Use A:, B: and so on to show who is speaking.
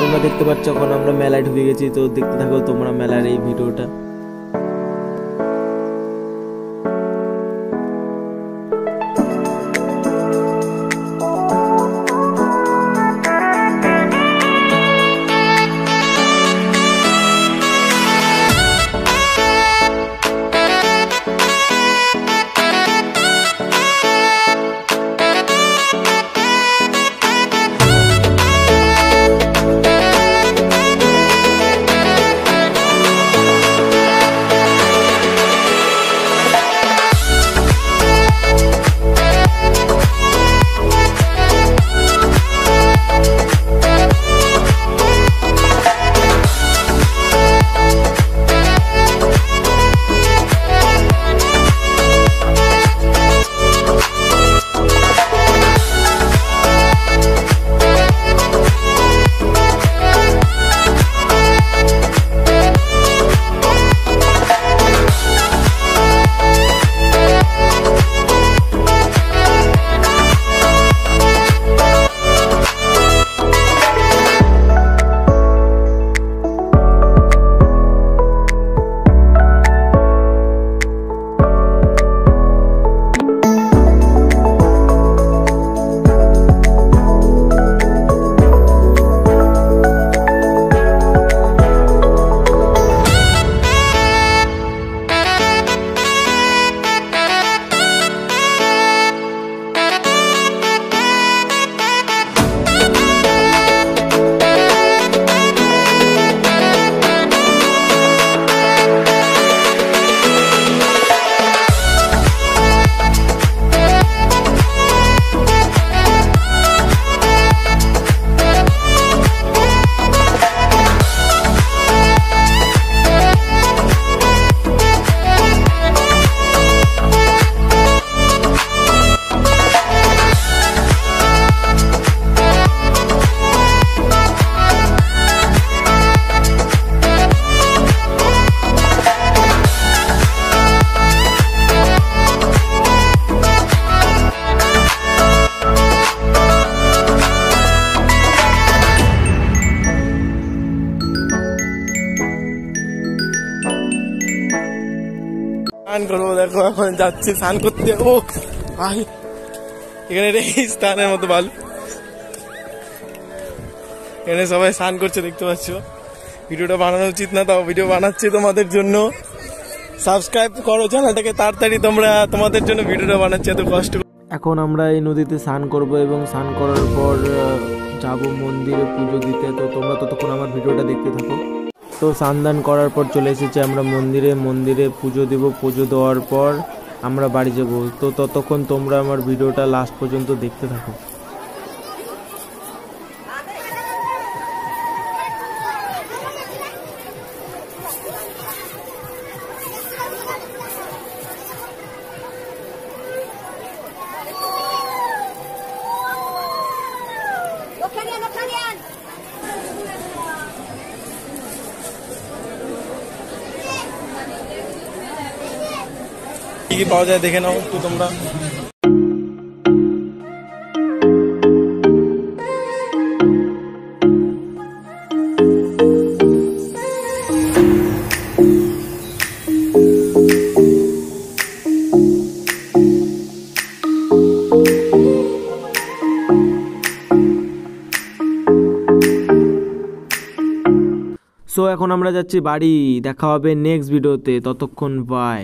A: তোমরা দেখতে পাচ্ছ এখন আমরা মেলায় ঢুকে গেছি। তো দেখতে থাকো তোমরা মেলার এই ভিডিওটা। স্নান করবো, দেখো এখন যাচ্ছি স্নান করতে। ও ভাই এখানে স্নানের মতো বালু, এখানে সবাই স্নান করছে দেখতে পাচ্ছ। ভিডিওটা বানানো উচিত না, তাও ভিডিও বানাচ্ছি তোমাদের জন্য। সাবস্ক্রাইব করো চ্যানেলটাকে তাড়াতাড়ি, তোমরা তোমাদের জন্য ভিডিওটা বানাচ্ছি এত কষ্ট। এখন আমরা এই নদীতে স্নান করব এবং স্নান করার পর যাব মন্দিরে পুজো দিতে। তো তোমরা ততক্ষণ আমার ভিডিওটা দেখতে থাকো। তো স্নান করার পর চলে এসেছি আমরা মন্দিরে পুজো দেব। পুজো দেওয়ার পর আমরা বাড়ি যাব। তো ততক্ষণ তোমরা আমার ভিডিওটা লাস্ট পর্যন্ত দেখতে থাকো। কি পাওয়া যায় দেখে নাও একটু তোমরা। সো এখন আমরা যাচ্ছি বাড়ি। দেখা হবে নেক্সট ভিডিওতে, ততক্ষণ বাই।